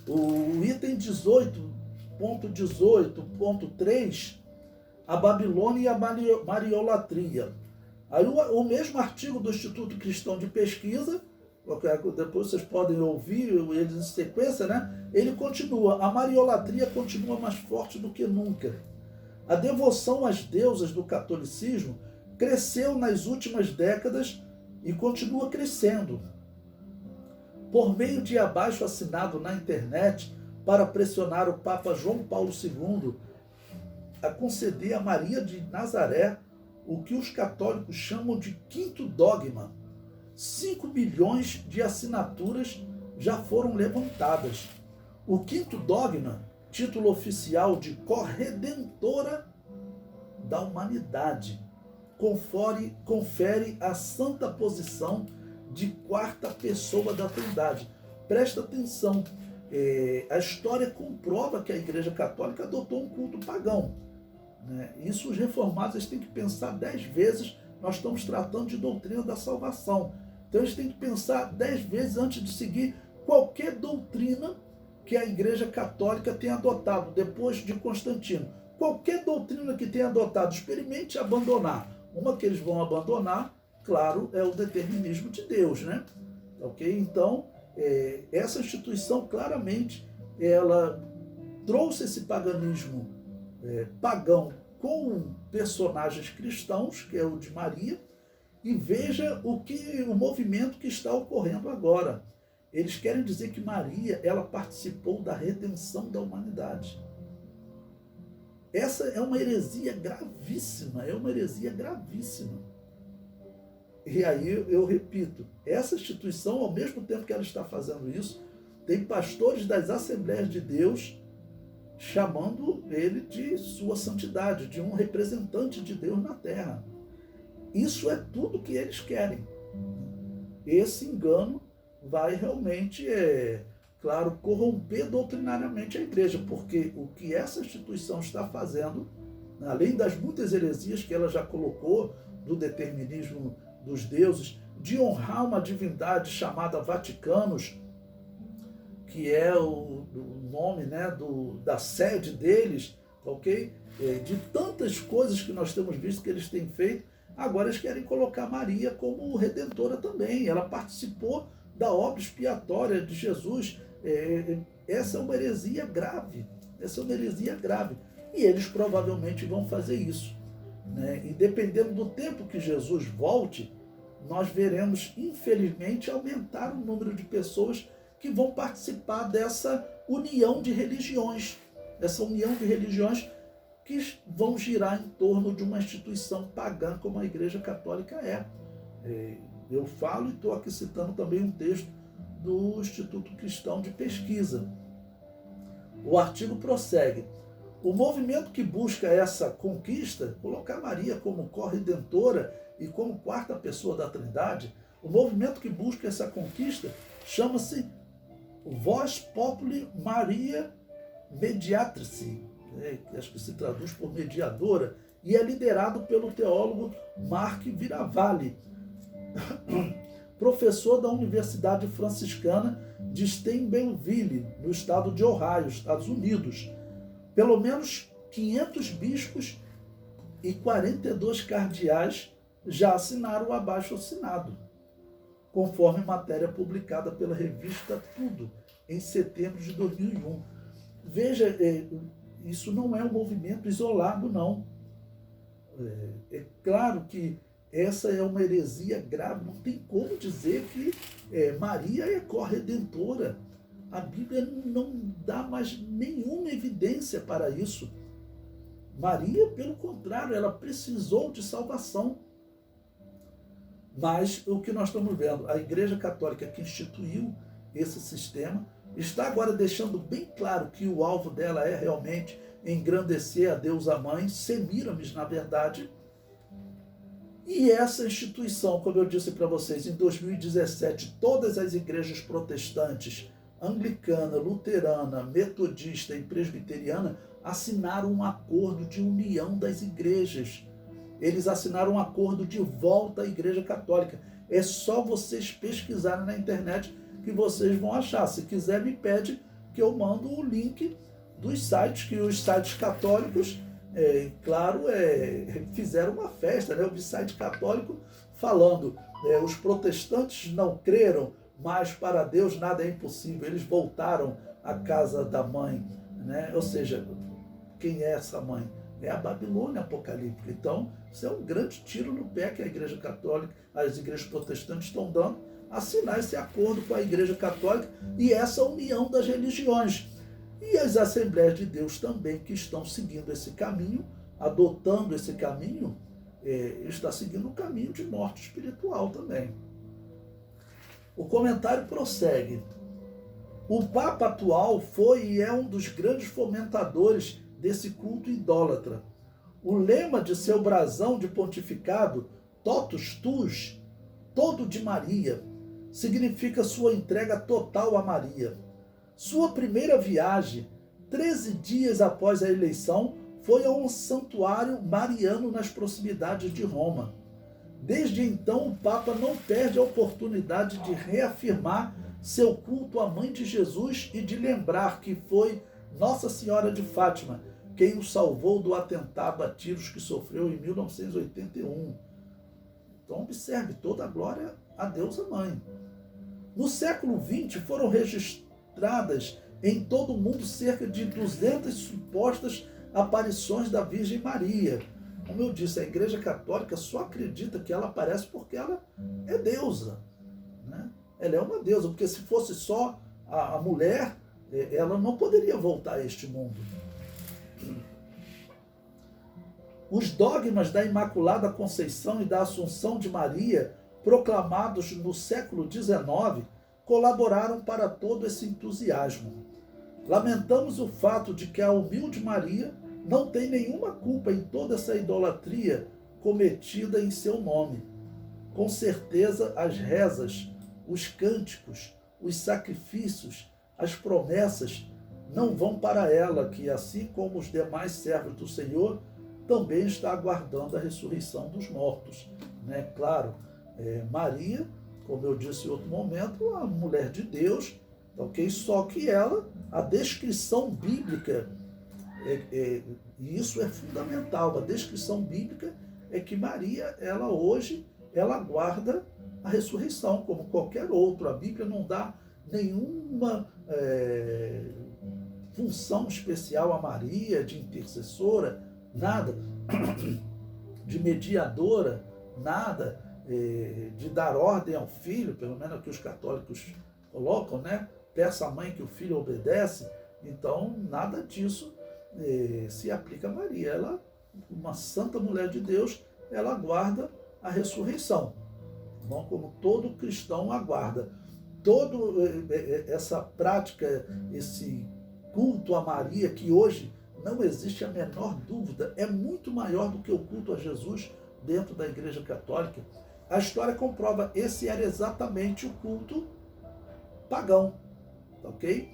O item 18.18.3, a Babilônia e a Mariolatria. Aí o mesmo artigo do Instituto Cristão de Pesquisa, depois vocês podem ouvir eles em sequência, né? Ele continua: a mariolatria continua mais forte do que nunca. A devoção às deusas do catolicismo cresceu nas últimas décadas e continua crescendo. Por meio de abaixo assinado na internet para pressionar o Papa João Paulo II a conceder a Maria de Nazaré o que os católicos chamam de quinto dogma. 5 milhões de assinaturas já foram levantadas. O quinto dogma, título oficial de corredentora da humanidade, confere a santa posição de quarta pessoa da Trindade. Presta atenção, a história comprova que a Igreja Católica adotou um culto pagão, né? Isso os reformados têm que pensar 10 vezes. Nós estamos tratando de doutrina da salvação. Então eles têm que pensar 10 vezes antes de seguir qualquer doutrina que a Igreja Católica tenha adotado depois de Constantino. Qualquer doutrina que tenha adotado, experimente abandonar. Uma que eles vão abandonar, claro, é o determinismo de Deus, né? Ok? Então, essa instituição claramente ela trouxe esse paganismo pagão com personagens cristãos, que é o de Maria, e veja o movimento que está ocorrendo agora. Eles querem dizer que Maria, ela participou da redenção da humanidade. Essa é uma heresia gravíssima, E aí eu repito, essa instituição, ao mesmo tempo que ela está fazendo isso, tem pastores das Assembleias de Deus chamando ele de sua santidade, de um representante de Deus na terra. Isso é tudo que eles querem. Esse engano vai realmente, claro, corromper doutrinariamente a igreja, porque o que essa instituição está fazendo, além das muitas heresias que ela já colocou, do determinismo dos deuses, de honrar uma divindade chamada Vaticanos, que é o nome, né, da sede deles, ok? De tantas coisas que nós temos visto que eles têm feito, agora eles querem colocar Maria como redentora também. Ela participou da obra expiatória de Jesus. Essa é uma heresia grave. E eles provavelmente vão fazer isso, né? E dependendo do tempo que Jesus volte, nós veremos, infelizmente, aumentar o número de pessoas que vão participar dessa união de religiões. Que vão girar em torno de uma instituição pagã como a Igreja Católica é. Eu falo e estou aqui citando também um texto do Instituto Cristão de Pesquisa. O artigo prossegue: o movimento que busca essa conquista, colocar Maria como corredentora e como quarta pessoa da Trindade, o movimento que busca essa conquista chama-se Vox Populi Maria Mediatrice, acho que se traduz por mediadora, e é liderado pelo teólogo Mark Viravalli, professor da Universidade Franciscana de Steubenville, no estado de Ohio, Estados Unidos. Pelo menos 500 bispos e 42 cardeais já assinaram o abaixo-assinado, conforme matéria publicada pela revista Tudo, em setembro de 2001. Veja, isso não é um movimento isolado, não. É claro que essa é uma heresia grave. Não tem como dizer que Maria é corredentora. A Bíblia não dá mais nenhuma evidência para isso. Maria, pelo contrário, ela precisou de salvação. Mas o que nós estamos vendo, a Igreja Católica que instituiu esse sistema, está agora deixando bem claro que o alvo dela é realmente engrandecer a Deusa Mãe, Semíramis, na verdade. E essa instituição, como eu disse para vocês, em 2017, todas as igrejas protestantes, anglicana, luterana, metodista e presbiteriana, assinaram um acordo de união das igrejas. Eles assinaram um acordo de volta à Igreja Católica. É só vocês pesquisarem na internet que vocês vão achar. Se quiser, me pede que eu mando o link dos sites, que os sites católicos, fizeram uma festa, né? Eu vi site católico falando, os protestantes não creram, mas para Deus nada é impossível. Eles voltaram à casa da mãe, né? Ou seja, quem é essa mãe? É a Babilônia apocalíptica. Então, isso é um grande tiro no pé que a Igreja Católica, as igrejas protestantes estão dando, assinar esse acordo com a Igreja Católica e essa união das religiões. E as Assembleias de Deus também, que estão seguindo esse caminho, adotando esse caminho, está seguindo um caminho de morte espiritual também. O comentário prossegue. O Papa atual foi e é um dos grandes fomentadores desse culto idólatra. O lema de seu brasão de pontificado, Totus Tuus, todo de Maria, significa sua entrega total a Maria. Sua primeira viagem, 13 dias após a eleição, foi a um santuário mariano nas proximidades de Roma. Desde então, o Papa não perde a oportunidade de reafirmar seu culto à Mãe de Jesus e de lembrar que foi Nossa Senhora de Fátima quem o salvou do atentado a tiros que sofreu em 1981. Então, observe, toda a glória a Deus, a Mãe. No século XX, foram registradas em todo o mundo cerca de 200 supostas aparições da Virgem Maria. Como eu disse, a Igreja Católica só acredita que ela aparece porque ela é deusa, né? Ela é uma deusa, porque se fosse só a mulher, ela não poderia voltar a este mundo. Os dogmas da Imaculada Conceição e da Assunção de Maria, proclamados no século XIX, colaboraram para todo esse entusiasmo. Lamentamos o fato de que a humilde Maria não tem nenhuma culpa em toda essa idolatria cometida em seu nome. Com certeza, as rezas, os cânticos, os sacrifícios, as promessas não vão para ela, que, assim como os demais servos do Senhor, também está aguardando a ressurreição dos mortos, né? Claro, Maria, como eu disse em outro momento, a mulher de Deus, ok? Só que ela, a descrição bíblica, e isso é fundamental, a descrição bíblica é que Maria, ela hoje, ela aguarda a ressurreição, como qualquer outro. A Bíblia não dá nenhuma função especial a Maria, de intercessora, nada, de mediadora, nada, de dar ordem ao filho, pelo menos é o que os católicos colocam, né? Peça à mãe que o filho obedece. Então, nada disso se aplica a Maria. Ela, uma santa mulher de Deus, ela aguarda a ressurreição, não como todo cristão aguarda. Toda essa prática, esse culto a Maria, que hoje não existe a menor dúvida, é muito maior do que o culto a Jesus dentro da Igreja Católica. A história comprova, esse era exatamente o culto pagão, ok?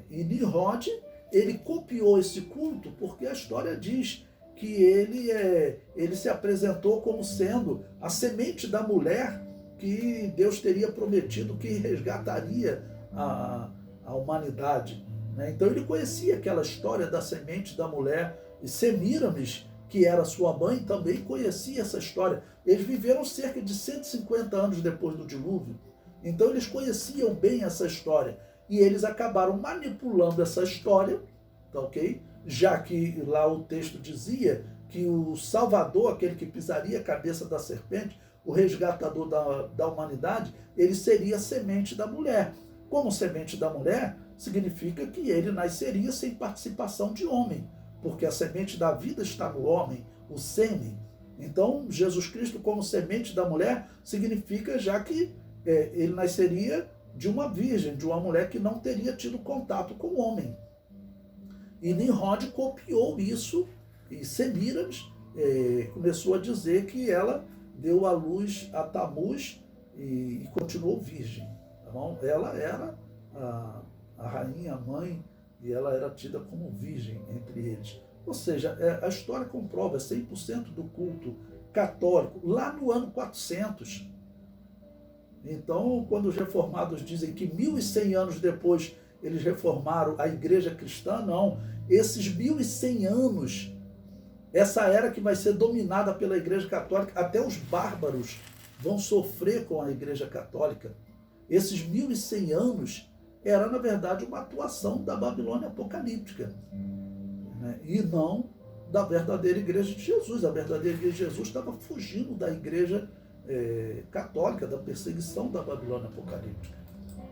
E Nimrod, ele copiou esse culto porque a história diz que ele se apresentou como sendo a semente da mulher que Deus teria prometido que resgataria a humanidade, né? Então ele conhecia aquela história da semente da mulher, e Semíramis, que era sua mãe, também conhecia essa história. Eles viveram cerca de 150 anos depois do dilúvio, então eles conheciam bem essa história, e eles acabaram manipulando essa história, tá ok? Já que lá o texto dizia que o Salvador, aquele que pisaria a cabeça da serpente, o resgatador da humanidade, ele seria a semente da mulher. Como semente da mulher, significa que ele nasceria sem participação de homem, porque a semente da vida está no homem, o sêmen. Então, Jesus Cristo, como semente da mulher, significa já que ele nasceria de uma virgem, de uma mulher que não teria tido contato com o homem. E Nimrod copiou isso, e Semíramis começou a dizer que ela deu à luz a Tamuz e continuou virgem. Tá bom? Ela era a rainha, a mãe, e ela era tida como virgem entre eles. Ou seja, a história comprova 100% do culto católico, lá no ano 400. Então, quando os reformados dizem que 1100 anos depois eles reformaram a igreja cristã, não. Esses 1100 anos, essa era que vai ser dominada pela igreja católica, até os bárbaros vão sofrer com a igreja católica. Esses 1100 anos era, na verdade, uma atuação da Babilônia apocalíptica, né? E não da verdadeira igreja de Jesus. A verdadeira igreja de Jesus estava fugindo da igreja católica, da perseguição da Babilônia apocalíptica.